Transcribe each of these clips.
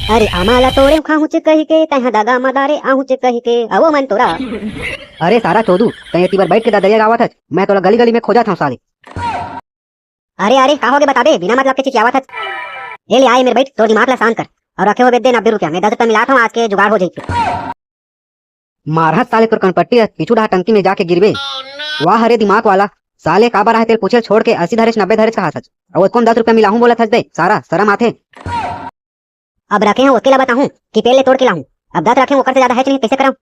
अरे आम्हाला तोड़े खाऊचे कही के तहा दागा मदारे आहूचे कही के अवो मन तोरा। अरे सारा चोदू तय बार बैठ के ददरिया गावत हच, मैं तोला गली गली में खोजा था साले। अरे अरे का होगे बता दे, बिना मतलब के चिचियावत हच। ये ले आए मेरे बैठ तो दिमाग ला शांत कर और रखे हो दे 90 रुपया, मैं 10 रुपया मिला था आज के जुगाड़ हो जाएगी। मारहत साले तोर कनपट्टी पीछू डहा टंकी में जाके गिरबे। वाह हरे दिमाग वाला साले का बार तेल पूछे छोड़ के 80 धरेच 90 धरेच कहा सच और कौन 10 रुपया मिलाऊं बोला था दे सारा शर्म आथे। अब रखे हैं उसके ला बताऊं कि पहले तोड़ के लाऊं, अब 10 रखे ओकर से ज्यादा है नहीं, कैसे कराऊं?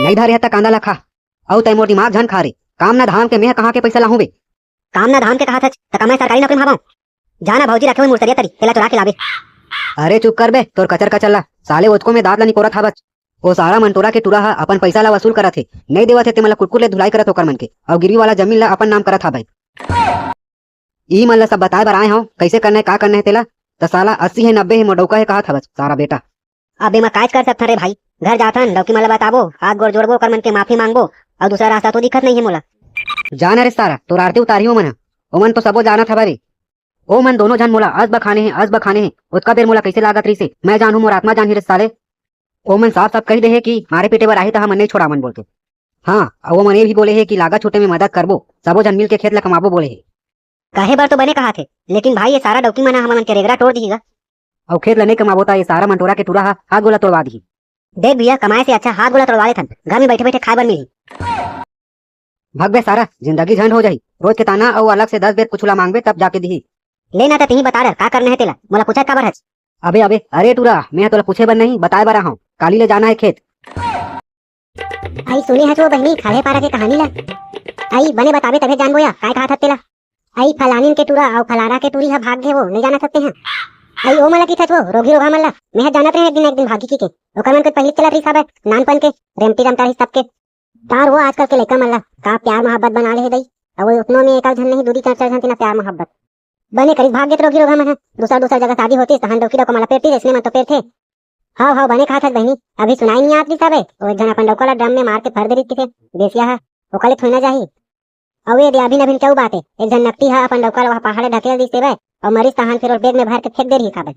नहीं धरे हता कांदा ला खा औ तय मोर दिमाग झन खा रे। काम ना धाम के मैं कहां के पैसा लाहूं बे। काम ना धाम के कहा था त मैं सरकारी नौकरी में भावाऊं। जाना भौजी रखे हुए मुर्सरिया तरी तेला चुरा के लावे। अरे चुप कर बे तोर कचर कचल्ला साले ओतको में दांत ला निकोरा था बच। ओ सारा मंटोरा के टूरा हा अपन पैसा ला वसूल करा थे, नहीं देवा थे ते मला कुटकुट ले धुलाई करत ओकर मन के और गिरवी वाला जमीन ला अपन नाम करा था भाई। ई मन ला सब बताए बर आए हो कैसे करना है का करना है तेला। तो साला 80 है 90 है मोडौका है कहा था बस सारा बेटा। अबे मैं काज कर सकता रे भाई, घर जाथन लौकी मला बताबो, हाथ गोड़ जोड़बो, कर मन के माफी मांगबो और दूसरा रास्ता तो दिखत नहीं है मोला। जाना रे सारा तोर आरती उतारियो मन ओमन तो सबो जाना था बारे। ओ मन दोनों जन मोला अज बखाने हैं अज बखाने हैं उसका बेर मोला कैसे लागत रही से मैं जानू मोर आत्मा जान ही रे साले। ओ मन साफ साफ कही दे है कि मारे पीटे बर आही तो हम नहीं छोड़ा मन बोलते। हाँ वो मन ये भी बोले है कि लागत छूटे में मदद करबो, सबो जन मिल के खेत ला कमाबो बोले है। काहे बार तो बने कहा थे, लेकिन भाई ये सारा डौकी मना हमन के रेगरा तोड़ दीगा और खेत ला नहीं कमाबो ता ये सारा मंटोरा के टूरा हाथ गोला तोड़वा दी। देख भैया कमाए से अच्छा हाथ गोला तोड़वा लेथन, घर में बैठे बैठे खाए बर मिली। भाग बे सारा जिंदगी झंड हो जाही, रोज के ताना और अलग से 10 बेर कुछ ला मांगबे तब जाके दी। लेना तो तीन बता रहा का करना है तेला, मोला पूछा काबर है। अबे अबे अरे टूरा मैं तोला पूछे बर नहीं बताए बर रहा हूँ, काली ले जाना है खेत। आई सुने है वो बहनी खाले पारा के कहानी ला, आई बने बताबे तबे जानबो या काय कहा था तेला। आई फलानीन के टूरा और फलारा के टूरी हा भाग गए, वो नहीं जाना सकते हैं। आई ओ मला की था वो रोगी रोगा मल्ला मैं जानत रहे एक दिन भागी की के ओकर मन के पहले चला रही सब नानपन के रेमती रमता रही सबके तार वो आजकल के लड़का मल्ला का प्यार मोहब्बत बना ले है दई और वो उतनो में एक जन नहीं दूरी कर चल ना प्यार मोहब्बत बने करीब भाग गए रोगी रोगा मन दूसरा दूसरा जगह शादी होती तहन डोकी डोका मला पेटी इसने मन तो पेट थे। हाँ हाँ बने कहा था बहनी अभी सुनाई नहीं आती सब वो एक जन अपन डोका ड्रम में मार के फर दे रही थे बेसिया है ओकले थोड़ी ना जाही। अब ये अभी नभिन क्या बात है, एक जन नकटी है अपन डोका वहां पहाड़े ढकेल दी से और मरीज तहन फिर बैग में भर के फेंक दे रही खाबे।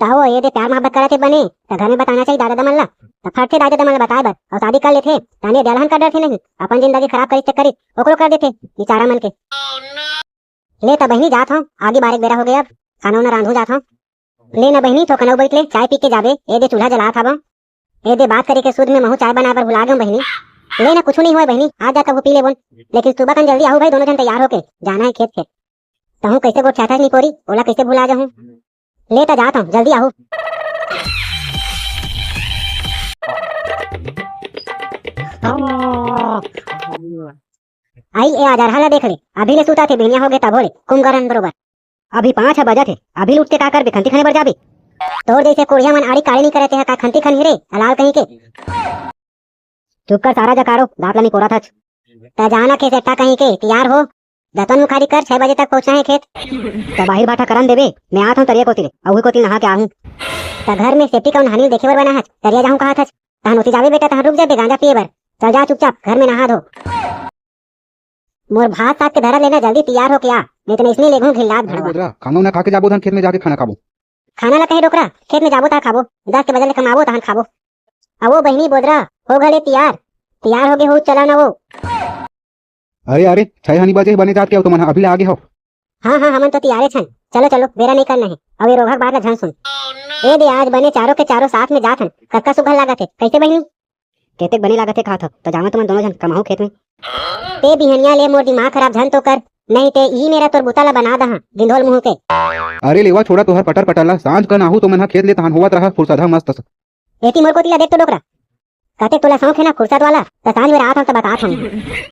ताओ ये दे प्यार मोहब्बत करते बने तो घर में बताना चाहिए दादा दमल्ला तो फटते दादा दमल्ला बताए बर और शादी कर लेते ताने दलहन का डर थे नहीं अपन जिंदगी खराब करी चक्करी ओकरो कर देते बेचारा मन के। ले तो बहनी जात हूँ आगे बारे बेरा हो गया, अब खाना उना रांधू जात हूँ। ले ना बहनी तो कनौ बैठ ले चाय पी के जाबे, ए दे चूल्हा जला था ए दे बात करे के सूद में महू चाय बना पर भुला गए बहनी। ले ना कुछ नहीं हुआ बहनी आज जाकर वो पी ले बोल, लेकिन सुबह कन जल्दी आओ भाई, दोनों जन तैयार होके जाना है खेत। कहूँ कैसे को चाहता नहीं पोरी ओला कैसे भुला जाऊँ, ले तो जाता हूँ जल्दी आओ। आई ए आजार हाला देख ले अभी ले सूता थे बेनिया हो गए तब होले कुमगरन बरोबर अभी 5 बजा थे अभी लुटते का कर बे खंती खाने बर जाबे तोर जैसे कोढ़िया मन आड़ी काड़ी नहीं करते हैं का खंती खन हिरे हलाल कहीं के। चुप कर सारा जकारो दांत ला नहीं कोरा था ता जाना खेत एकटा कहीं के तैयार हो दतन मुखारी कर 6 बजे तक पहुंचना है खेत। तो बाहर बाठा करन देबे मैं आता हूं तरिया कोती रे अहुई कोती नहा के आहूं तो घर में सेफ्टी का नहानी देखे बर बना है तरिया जाऊं कहा था तहन होती जावे बेटा तहन रुक जाबे गांजा पिए बर चल जा चुपचाप घर में नहा धो। मोर भात साथ के धरा लेना जल्दी तैयार हो क्या नहीं तो इसने लेगू घिलात भड़वा खाना ना खा के जाबो धन खेत में जाके खाना खाबो। खाना ला कहे डोकरा खेत में जाबो ता खाबो 10 के बजे कमाबो तहन खाबो। अब वो बहनी बोदरा हो गले तैयार हो गए हो चला ना वो। अरे अरे 6 बजे बने जात के तो मन अभी ले आगे हो। हाँ हाँ हमन तो तैयार छन चलो चलो बेरा नहीं करना है। अब ये रोहक बात ला झन सुन ए दे आज बने चारों के चारों साथ में जात हन कक्का सुघल लागत है कैसे बहनी कहते बने लागत है कहा था तो जाना तुम दोनों जन कमाओ खेत में ते बिहनिया ले मोर दिमाग खराब झन तो कर नहीं ते ई मेरा तोर बुता ला बना दहा दिंधोल मुंह के। अरे लेवा छोड़ा तोहर पटर पटला सांझ कर नाहू तो मन खेत ले तहन होवत रहा फुर्सत मस्त एती मोर को तिला देख तो डोकरा कहते तोला शौक है ना फुर्सत वाला तो सांझ में रात हम तो बता हम